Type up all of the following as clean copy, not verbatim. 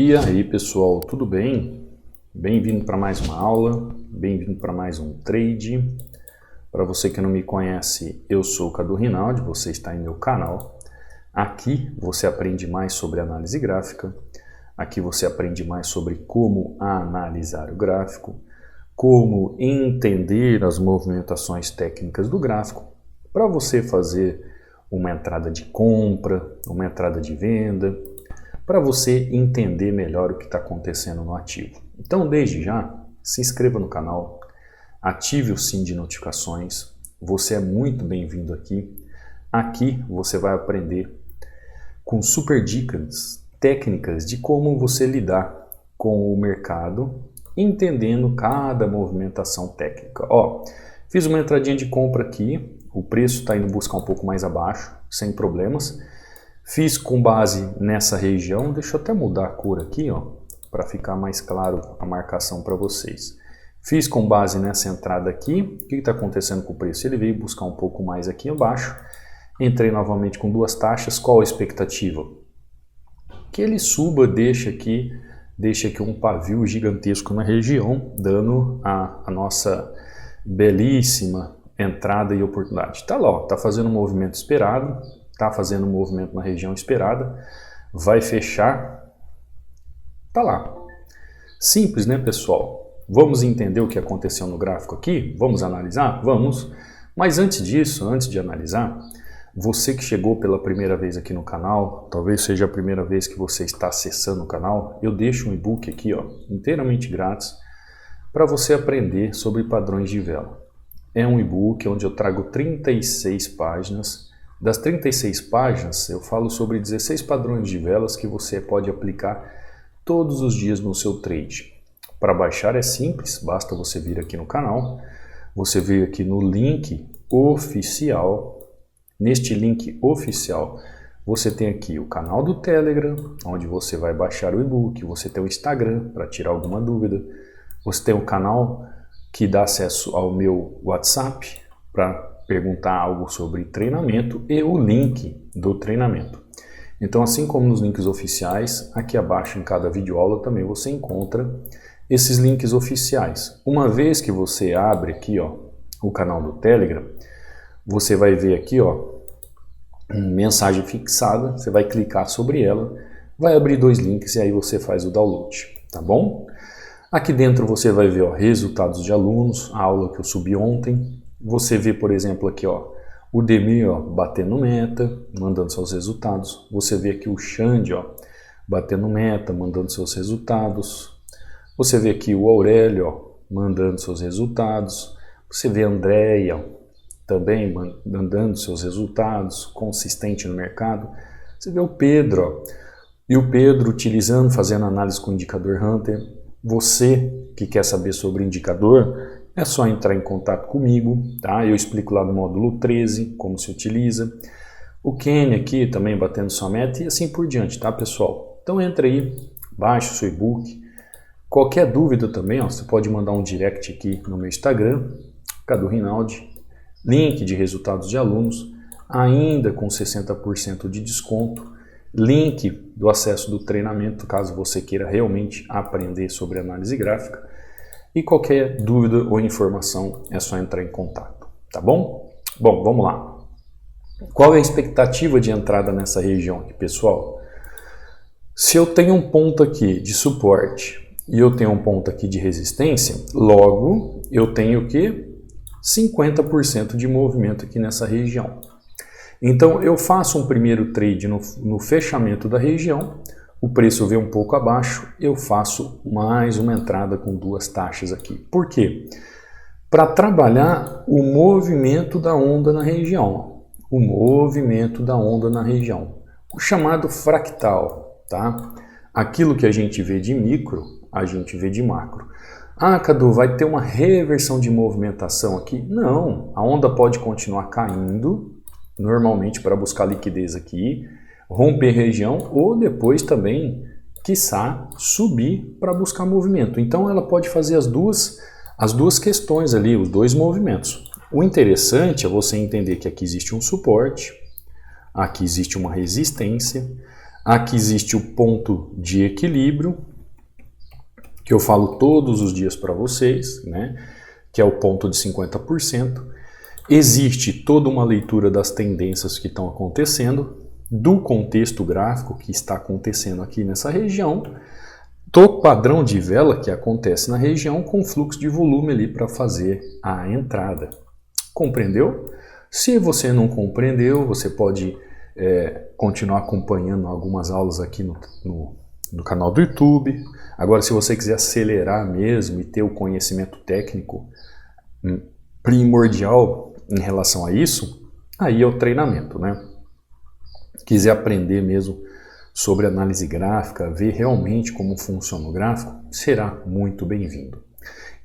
E aí pessoal, tudo bem? Bem-vindo para mais uma aula, bem-vindo para mais um trade. Para você que não me conhece, eu sou o Cadu Rinaldi, você está em meu canal. Aqui você aprende mais sobre análise gráfica, aqui você aprende mais sobre como analisar o gráfico, como entender as movimentações técnicas do gráfico, para você fazer uma entrada de compra, uma entrada de venda, para você entender melhor o que está acontecendo no ativo. Então, desde já, se inscreva no canal, ative o sininho de notificações, você é muito bem-vindo aqui. Aqui você vai aprender com super dicas técnicas de como você lidar com o mercado, entendendo cada movimentação técnica. Ó, fiz uma entradinha de compra aqui, o preço está indo buscar um pouco mais abaixo, sem problemas. Fiz com base nessa região, deixa eu até mudar a cor aqui, ó, para ficar mais claro a marcação para vocês. Fiz com base nessa entrada aqui, o que está acontecendo com o preço? Ele veio buscar um pouco mais aqui abaixo, entrei novamente com duas taxas, qual a expectativa? Que ele suba, deixa aqui um pavio gigantesco na região, dando a nossa belíssima entrada e oportunidade. Tá lá, ó, tá fazendo um movimento esperado, tá fazendo um movimento na região esperada, vai fechar, tá lá. Simples, né, pessoal? Vamos entender o que aconteceu no gráfico aqui? Vamos analisar? Vamos. Mas antes disso, antes de analisar, você que chegou pela primeira vez aqui no canal, talvez seja a primeira vez que você está acessando o canal, eu deixo um e-book aqui, ó, inteiramente grátis, para você aprender sobre padrões de vela. É um e-book onde eu trago 36 páginas. Das 36 páginas, eu falo sobre 16 padrões de velas que você pode aplicar todos os dias no seu trade. Para baixar é simples, basta você vir aqui no canal, você vir aqui no link oficial. Neste link oficial, você tem aqui o canal do Telegram, onde você vai baixar o e-book, você tem o Instagram para tirar alguma dúvida, você tem o canal que dá acesso ao meu WhatsApp para perguntar algo sobre treinamento e o link do treinamento. Então, assim como nos links oficiais, aqui abaixo em cada videoaula também você encontra esses links oficiais. Uma vez que você abre aqui, ó, o canal do Telegram, você vai ver aqui, ó, mensagem fixada, você vai clicar sobre ela, vai abrir dois links e aí você faz o download, tá bom? Aqui dentro você vai ver, ó, resultados de alunos, a aula que eu subi ontem. Você vê, por exemplo, aqui, ó, o Demir, ó, batendo meta, mandando seus resultados. Você vê aqui o Xande, ó, batendo meta, mandando seus resultados. Você vê aqui o Aurélio, ó, mandando seus resultados. Você vê a Andréia, ó, também mandando seus resultados, consistente no mercado. Você vê o Pedro, ó, e o Pedro utilizando, fazendo análise com o indicador Hunter. Você que quer saber sobre indicador, é só entrar em contato comigo, tá? Eu explico lá no módulo 13 como se utiliza. O Kenny aqui também batendo sua meta e assim por diante, tá, pessoal? Então entra aí, baixa o seu e-book. Qualquer dúvida também, ó, você pode mandar um direct aqui no meu Instagram, Cadu Rinaldi, link de resultados de alunos, ainda com 60% de desconto, link do acesso do treinamento, caso você queira realmente aprender sobre análise gráfica. E qualquer dúvida ou informação é só entrar em contato, tá bom? Bom, vamos lá. Qual é a expectativa de entrada nessa região aqui, pessoal? Se eu tenho um ponto aqui de suporte e eu tenho um ponto aqui de resistência, logo eu tenho o quê? 50% de movimento aqui nessa região. Então eu faço um primeiro trade no fechamento da região, o preço vem um pouco abaixo, eu faço mais uma entrada com duas taxas aqui. Por quê? Para trabalhar o movimento da onda na região. O movimento da onda na região. O chamado fractal, tá? Aquilo que a gente vê de micro, a gente vê de macro. Ah, Cadu, vai ter uma reversão de movimentação aqui? Não, a onda pode continuar caindo, normalmente para buscar liquidez aqui, romper região ou depois também, quiçá, subir para buscar movimento. Então ela pode fazer as duas questões ali, os dois movimentos. O interessante é você entender que aqui existe um suporte, aqui existe uma resistência, Aqui existe o ponto de equilíbrio, que eu falo todos os dias para vocês, né? Que é o ponto de 50%. Existe toda uma leitura das tendências que estão acontecendo, do contexto gráfico que está acontecendo aqui nessa região, do padrão de vela que acontece na região com fluxo de volume ali para fazer a entrada. Compreendeu? Se você não compreendeu, você pode continuar acompanhando algumas aulas aqui no canal do YouTube. Agora, se você quiser acelerar mesmo e ter o conhecimento técnico primordial em relação a isso, aí é o treinamento, né? Quiser aprender mesmo sobre análise gráfica, ver realmente como funciona o gráfico, será muito bem-vindo.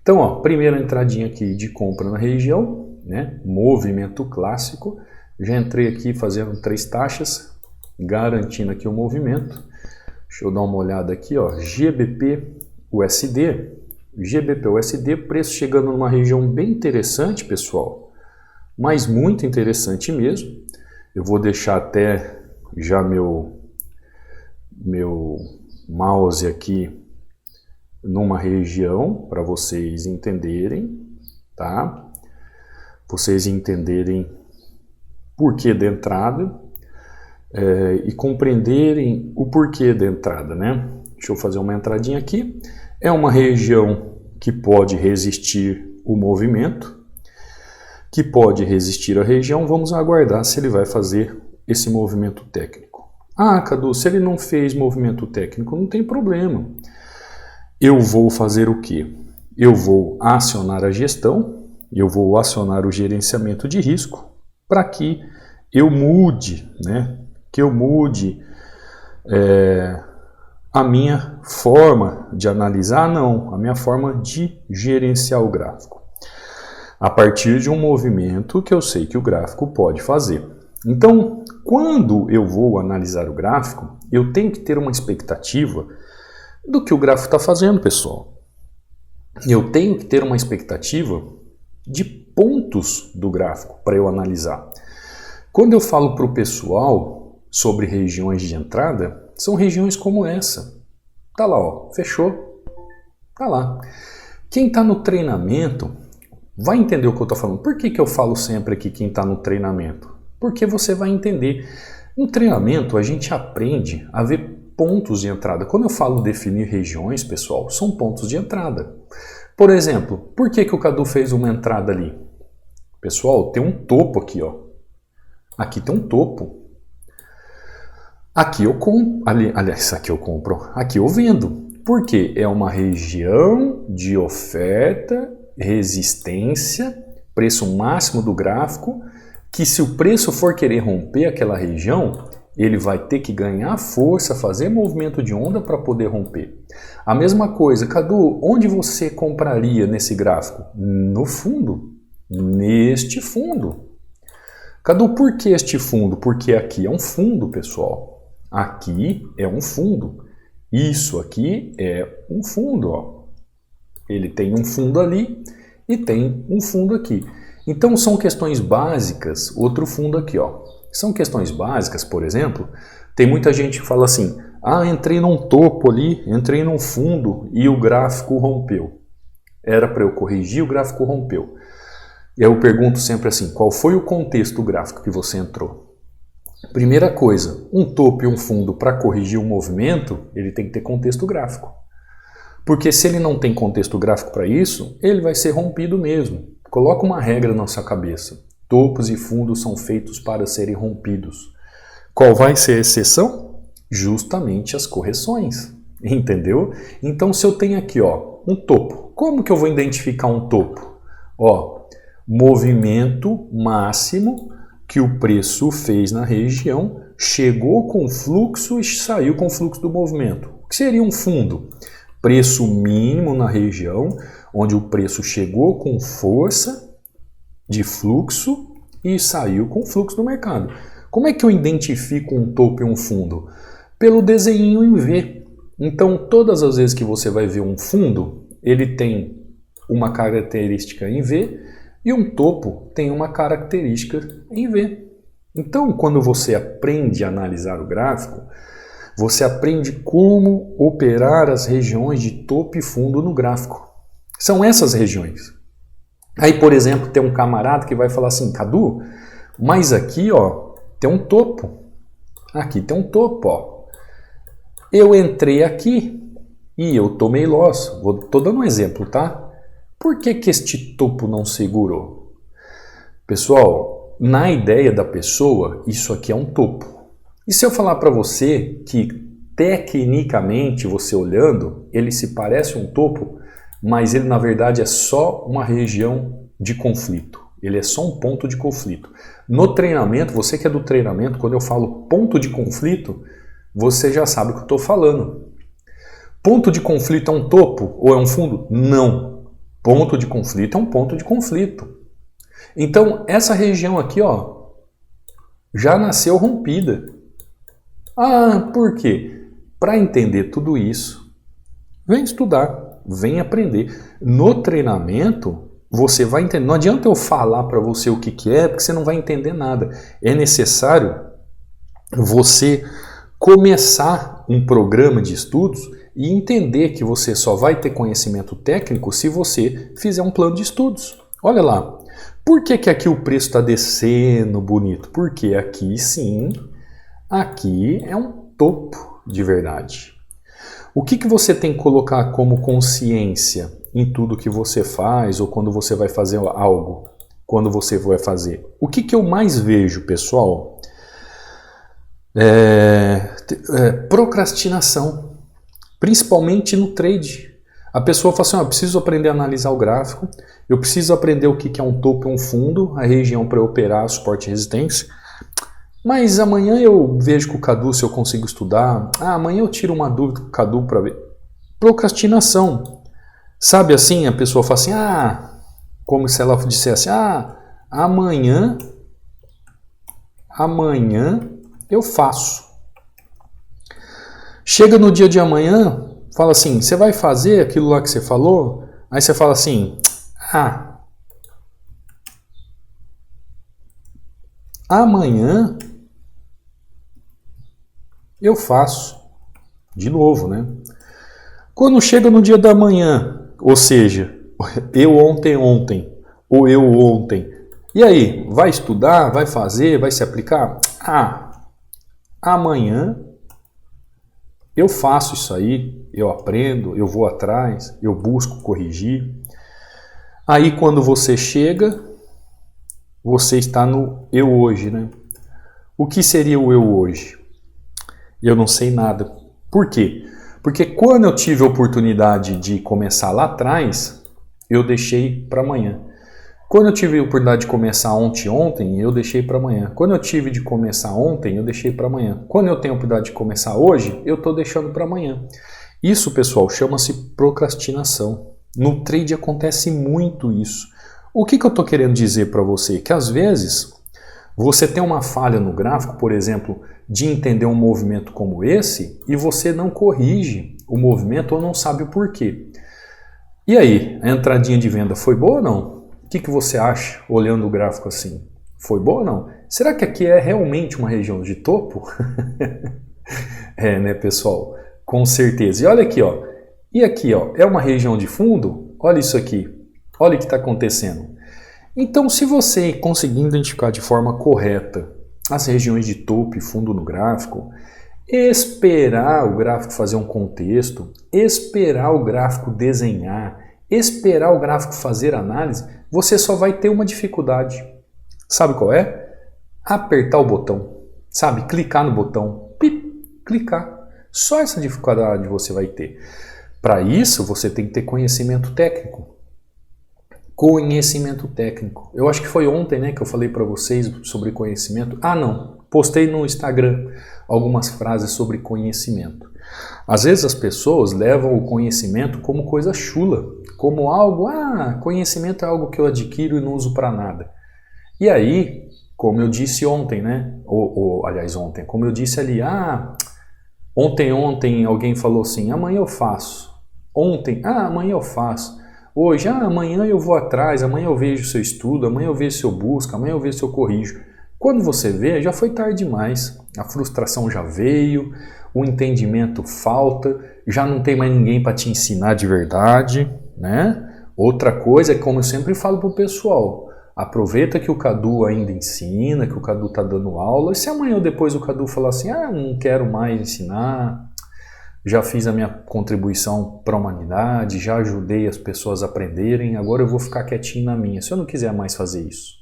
Então, ó, primeira entradinha aqui de compra na região, né? Movimento clássico. Já entrei aqui fazendo 3 taxas, garantindo aqui o movimento. Deixa eu dar uma olhada aqui, ó, GBP USD. GBP USD, preço chegando numa região bem interessante, pessoal, mas muito interessante mesmo. Eu vou deixar até já meu mouse aqui numa região para vocês entenderem, tá? Vocês entenderem porquê da entrada e compreenderem o porquê da entrada, né? Deixa eu fazer uma entradinha aqui. É uma região que pode resistir o movimento, que pode resistir a região. Vamos aguardar se ele vai fazer esse movimento técnico. Ah, Cadu, se ele não fez movimento técnico, não tem problema. Eu vou fazer o quê? Eu vou acionar a gestão, eu vou acionar o gerenciamento de risco para que eu mude, né? Que eu mude a minha forma de analisar, não, a minha forma de gerenciar o gráfico. A partir de um movimento que eu sei que o gráfico pode fazer. Então, quando eu vou analisar o gráfico, eu tenho que ter uma expectativa do que o gráfico está fazendo, pessoal. Eu tenho que ter uma expectativa de pontos do gráfico para eu analisar. Quando eu falo para o pessoal sobre regiões de entrada, são regiões como essa. Tá lá, ó, fechou. Tá lá. Quem está no treinamento vai entender o que eu estou falando. Por que eu falo sempre aqui quem está no treinamento? Porque você vai entender. No treinamento a gente aprende a ver pontos de entrada. Quando eu falo definir regiões, pessoal, são pontos de entrada. Por exemplo, por que o Cadu fez uma entrada ali? Pessoal, tem um topo aqui, ó. Aqui tem um topo. Aqui eu compro, aliás, aqui eu compro, aqui eu vendo. Por quê? É uma região de oferta, resistência, preço máximo do gráfico, que se o preço for querer romper aquela região, ele vai ter que ganhar força, fazer movimento de onda para poder romper. A mesma coisa, Cadu, onde você compraria nesse gráfico? No fundo, neste fundo. Cadu, por que este fundo? Porque aqui é um fundo, pessoal. Aqui é um fundo. Isso aqui é um fundo, ó. Ele tem um fundo ali e tem um fundo aqui. Então são questões básicas, outro fundo aqui, ó. São questões básicas, por exemplo, tem muita gente que fala assim, ah, entrei num topo ali, entrei num fundo e o gráfico rompeu. Era para eu corrigir, o gráfico rompeu. E eu pergunto sempre assim, qual foi o contexto gráfico que você entrou? Primeira coisa, um topo e um fundo para corrigir o movimento, ele tem que ter contexto gráfico. Porque se ele não tem contexto gráfico para isso, ele vai ser rompido mesmo. Coloca uma regra na sua cabeça. Topos e fundos são feitos para serem rompidos. Qual vai ser a exceção? Justamente as correções. Entendeu? Então se eu tenho aqui, ó, um topo, como que eu vou identificar um topo? Ó, movimento máximo que o preço fez na região, chegou com fluxo e saiu com fluxo do movimento. O que seria um fundo? Preço mínimo na região, onde o preço chegou com força de fluxo e saiu com fluxo do mercado. Como é que eu identifico um topo e um fundo? Pelo desenho em V. Então, todas as vezes que você vai ver um fundo, ele tem uma característica em V e um topo tem uma característica em V. Então, quando você aprende a analisar o gráfico, Você aprende como operar as regiões de topo e fundo no gráfico. São essas regiões. Aí, por exemplo, tem um camarada que vai falar assim, Cadu, mas aqui ó, tem um topo. Aqui tem um topo. Ó. Eu entrei aqui e eu tomei loss. Estou dando um exemplo, tá? Por que que este topo não segurou? Pessoal, na ideia da pessoa, isso aqui é um topo. E se eu falar para você que tecnicamente, você olhando, ele se parece um topo, mas ele na verdade é só uma região de conflito. Ele é só um ponto de conflito. No treinamento, você que é do treinamento, quando eu falo ponto de conflito, você já sabe o que eu estou falando. Ponto de conflito é um topo ou é um fundo? Não. Ponto de conflito é um ponto de conflito. Então, essa região aqui, ó, já nasceu rompida. Ah, por quê? Para entender tudo isso, vem estudar, vem aprender. No treinamento, você vai entender. Não adianta eu falar para você o que é, porque você não vai entender nada. É necessário você começar um programa de estudos e entender que você só vai ter conhecimento técnico se você fizer um plano de estudos. Olha lá. Por que que aqui o preço está descendo bonito? Porque aqui sim, aqui é um topo de verdade. O que que você tem que colocar como consciência em tudo que você faz ou quando você vai fazer algo? Quando você vai fazer? O que que eu mais vejo, pessoal? Procrastinação. Principalmente no trade. A pessoa fala assim, eu preciso aprender a analisar o gráfico, eu preciso aprender o que é um topo e um fundo, a região para operar, suporte e resistência. Mas amanhã eu vejo com o Cadu se eu consigo estudar. Amanhã eu tiro uma dúvida com o Cadu para ver. Procrastinação. Sabe assim, a pessoa fala assim, como se ela dissesse, amanhã eu faço. Chega no dia de amanhã, fala assim, você vai fazer aquilo lá que você falou? Aí você fala assim, amanhã eu faço. De novo, né? Quando chega no dia da manhã, ou seja, eu ontem, ou eu ontem, e aí, vai estudar, vai fazer, vai se aplicar? Amanhã eu faço isso aí, eu aprendo, eu vou atrás, eu busco corrigir. Aí quando você chega, você está no eu hoje, né? O que seria o eu hoje? Eu não sei nada. Por quê? Porque quando eu tive a oportunidade de começar lá atrás, eu deixei para amanhã. Quando eu tive a oportunidade de começar ontem, eu deixei para amanhã. Quando eu tive de começar ontem, eu deixei para amanhã. Quando eu tenho a oportunidade de começar hoje, eu estou deixando para amanhã. Isso, pessoal, chama-se procrastinação. No trade acontece muito isso. O que eu estou querendo dizer para você? Que às vezes você tem uma falha no gráfico, por exemplo, de entender um movimento como esse e você não corrige o movimento ou não sabe o porquê. E aí, a entradinha de venda foi boa ou não? O que você acha olhando o gráfico assim? Foi boa ou não? Será que aqui é realmente uma região de topo? Né, pessoal? Com certeza. E olha aqui, ó. E aqui, ó, é uma região de fundo? Olha isso aqui. Olha o que está acontecendo. Então, se você conseguir identificar de forma correta as regiões de topo e fundo no gráfico, esperar o gráfico fazer um contexto, esperar o gráfico desenhar, esperar o gráfico fazer análise, você só vai ter uma dificuldade. Sabe qual é? Apertar o botão. Sabe? Clicar no botão. Clicar. Só essa dificuldade você vai ter. Para isso, você tem que ter conhecimento técnico. Conhecimento técnico. Eu acho que foi ontem, né, que eu falei para vocês sobre conhecimento. Não. Postei no Instagram algumas frases sobre conhecimento. Às vezes as pessoas levam o conhecimento como coisa chula, como algo, conhecimento é algo que eu adquiro e não uso para nada. E aí, como eu disse ontem, né, aliás ontem, como eu disse ali, ontem alguém falou assim, amanhã eu faço. Ontem, amanhã eu faço. Hoje, amanhã eu vou atrás, amanhã eu vejo se eu estudo, amanhã eu vejo se eu busco, amanhã eu vejo se eu corrijo. Quando você vê, já foi tarde demais. A frustração já veio, o entendimento falta, já não tem mais ninguém para te ensinar de verdade, né? Outra coisa é, como eu sempre falo para o pessoal, aproveita que o Cadu ainda ensina, que o Cadu está dando aula, e se amanhã ou depois o Cadu falar assim, não quero mais ensinar, já fiz a minha contribuição para a humanidade, já ajudei as pessoas a aprenderem, agora eu vou ficar quietinho na minha, se eu não quiser mais fazer isso.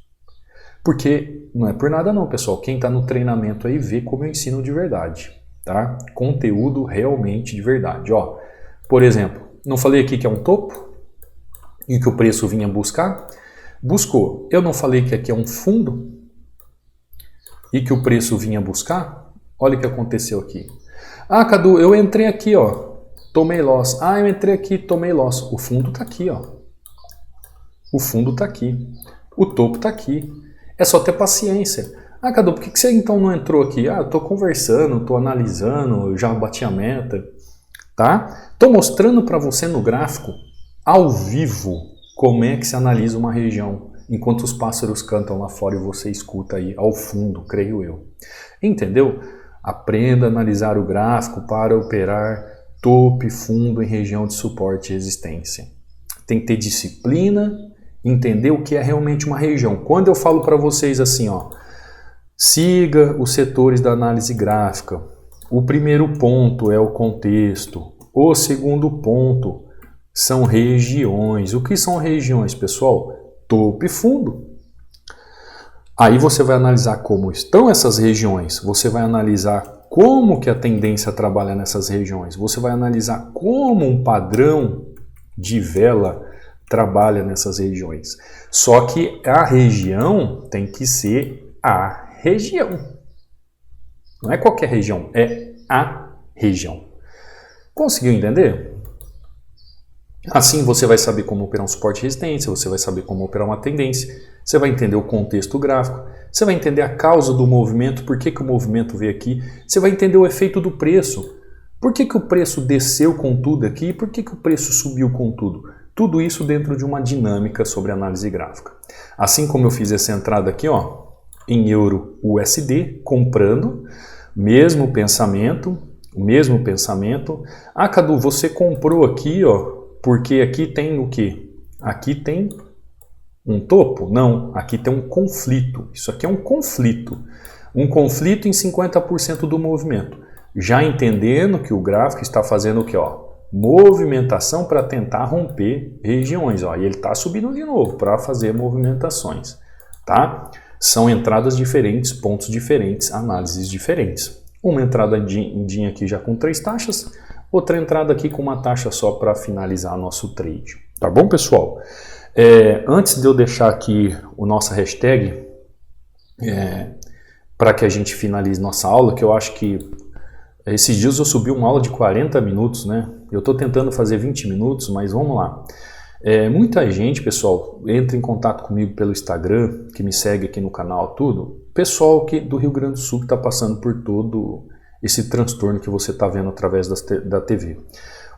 Porque não é por nada não, pessoal, quem está no treinamento aí vê como eu ensino de verdade, tá? Conteúdo realmente de verdade. Ó, por exemplo, não falei aqui que é um topo? E que o preço vinha buscar? Buscou. Eu não falei que aqui é um fundo? E que o preço vinha buscar? Olha o que aconteceu aqui. Cadu, eu entrei aqui, ó, tomei loss. Eu entrei aqui, tomei loss. O fundo tá aqui, ó. O fundo tá aqui. O topo tá aqui. É só ter paciência. Cadu, por que você então não entrou aqui? Eu tô conversando, tô analisando, eu já bati a meta, tá? Tô mostrando para você no gráfico, ao vivo, como é que se analisa uma região, enquanto os pássaros cantam lá fora e você escuta aí ao fundo, creio eu. Entendeu? Aprenda a analisar o gráfico para operar topo e fundo em região de suporte e resistência. Tem que ter disciplina, entender o que é realmente uma região. Quando eu falo para vocês assim, ó, siga os setores da análise gráfica. O primeiro ponto é o contexto. O segundo ponto são regiões. O que são regiões, pessoal? Topo e fundo. Aí você vai analisar como estão essas regiões. Você vai analisar como que a tendência trabalha nessas regiões. Você vai analisar como um padrão de vela trabalha nessas regiões. Só que a região tem que ser a região. Não é qualquer região, é a região. Conseguiu entender? Assim você vai saber como operar um suporte e resistência, você vai saber como operar uma tendência, você vai entender o contexto gráfico, você vai entender a causa do movimento, por que o movimento veio aqui, você vai entender o efeito do preço. Por que o preço desceu com tudo aqui e por que o preço subiu com tudo? Tudo isso dentro de uma dinâmica sobre análise gráfica. Assim como eu fiz essa entrada aqui, ó, em euro USD, comprando, mesmo pensamento. Cadu, você comprou aqui, ó, porque aqui tem o quê? Aqui tem um topo? Não, aqui tem um conflito. Isso aqui é um conflito. Um conflito em 50% do movimento. Já entendendo que o gráfico está fazendo o quê? Ó, movimentação para tentar romper regiões. Ó, e ele está subindo de novo para fazer movimentações. Tá? São entradas diferentes, pontos diferentes, análises diferentes. Uma entrada em DIN aqui já com 3 taxas, outra entrada aqui com uma taxa só para finalizar nosso trade. Tá bom, pessoal? Antes de eu deixar aqui o nosso hashtag para que a gente finalize nossa aula, que eu acho que esses dias eu subi uma aula de 40 minutos, né? Eu estou tentando fazer 20 minutos, mas vamos lá. Muita gente, pessoal, entra em contato comigo pelo Instagram, que me segue aqui no canal, tudo. Pessoal do Rio Grande do Sul que está passando por todo esse transtorno que você está vendo através da TV.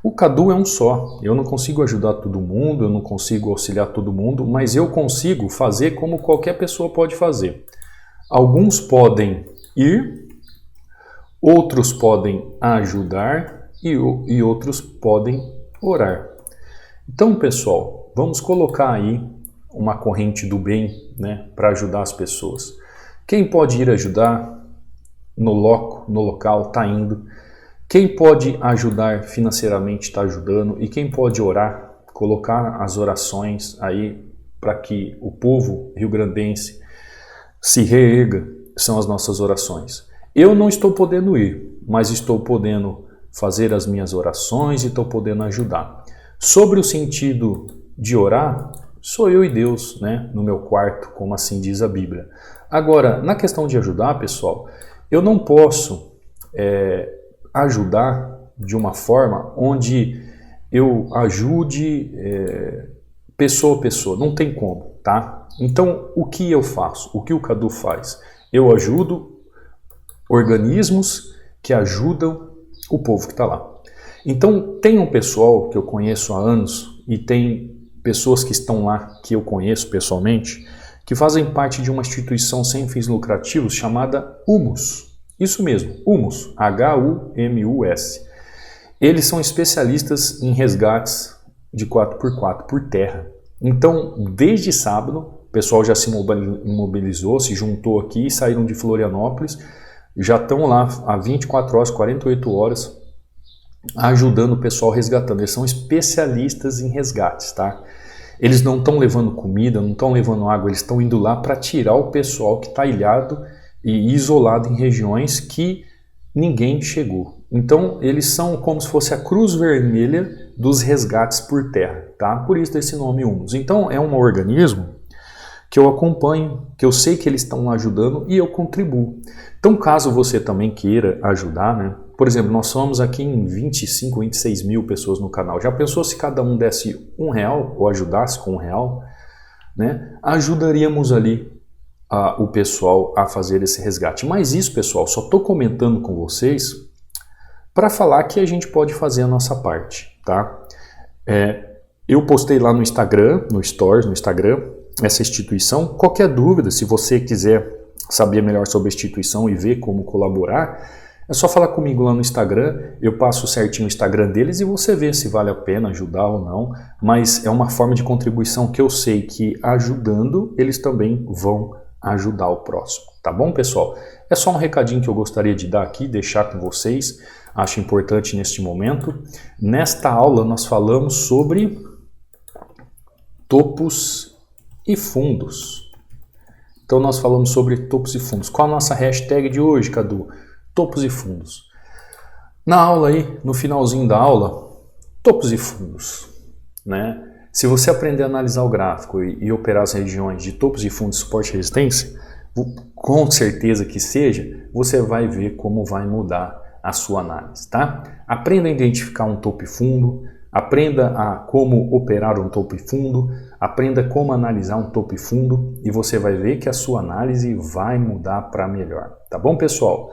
O Cadu é um só. Eu não consigo ajudar todo mundo, eu não consigo auxiliar todo mundo, mas eu consigo fazer como qualquer pessoa pode fazer. Alguns podem ir, outros podem ajudar e outros podem orar. Então, pessoal, vamos colocar aí uma corrente do bem, né, para ajudar as pessoas. Quem pode ir ajudar no local está indo. Quem pode ajudar financeiramente está ajudando. E quem pode orar, colocar as orações aí para que o povo rio-grandense se reerga, são as nossas orações. Eu não estou podendo ir, mas estou podendo fazer as minhas orações e estou podendo ajudar. Sobre o sentido de orar, sou eu e Deus, né, no meu quarto, como assim diz a Bíblia. Agora, na questão de ajudar, pessoal, eu não posso ajudar de uma forma onde eu ajude pessoa a pessoa. Não tem como, tá? Então, o que eu faço? O que o Cadu faz? Eu ajudo organismos que ajudam o povo que está lá. Então, tem um pessoal que eu conheço há anos e tem pessoas que estão lá que eu conheço pessoalmente que fazem parte de uma instituição sem fins lucrativos chamada Humus. Isso mesmo, Humus, H-U-M-U-S. Eles são especialistas em resgates de 4x4 por terra. Então, desde sábado, o pessoal já se mobilizou, se juntou aqui, saíram de Florianópolis, já estão lá há 24 horas, 48 horas, ajudando o pessoal resgatando. Eles são especialistas em resgates, tá? Eles não estão levando comida, não estão levando água, eles estão indo lá para tirar o pessoal que está ilhado e isolado em regiões que ninguém chegou. Então, eles são como se fosse a cruz vermelha dos resgates por terra, tá? Por isso esse nome Humus. Então, é um organismo que eu acompanho, que eu sei que eles estão ajudando e eu contribuo. Então, caso você também queira ajudar, né? Por exemplo, nós somos aqui em 25, 26 mil pessoas no canal. Já pensou se cada um desse R$1 ou ajudasse com R$1, né? Ajudaríamos ali o pessoal a fazer esse resgate. Mas isso, pessoal, só estou comentando com vocês para falar que a gente pode fazer a nossa parte, tá? Eu postei lá no Instagram, no Stories, no Instagram, essa instituição. Qualquer dúvida, se você quiser saber melhor sobre a instituição e ver como colaborar, é só falar comigo lá no Instagram, eu passo certinho o Instagram deles e você vê se vale a pena ajudar ou não, mas é uma forma de contribuição que eu sei que ajudando, eles também vão ajudar o próximo, tá bom, pessoal? É só um recadinho que eu gostaria de dar aqui, deixar com vocês, acho importante neste momento. Nesta aula nós falamos sobre topos e fundos. Então nós falamos sobre topos e fundos. Qual a nossa hashtag de hoje, Cadu? Topos e fundos. Na aula aí, no finalzinho da aula, topos e fundos, né? Se você aprender a analisar o gráfico e operar as regiões de topos e fundos, suporte e resistência, com certeza que seja, você vai ver como vai mudar a sua análise, tá? Aprenda a identificar um topo e fundo, aprenda a como operar um topo e fundo, aprenda como analisar um topo e fundo e você vai ver que a sua análise vai mudar para melhor, tá bom, pessoal?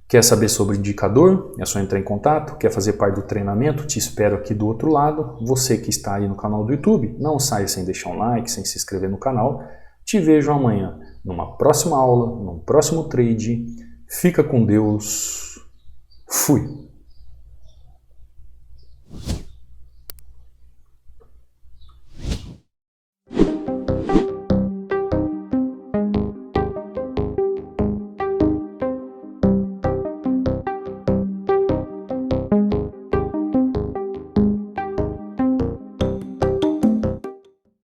Quer saber sobre o indicador? É só entrar em contato. Quer fazer parte do treinamento? Te espero aqui do outro lado. Você que está aí no canal do YouTube, não saia sem deixar um like, sem se inscrever no canal. Te vejo amanhã numa próxima aula, num próximo trade. Fica com Deus. Fui!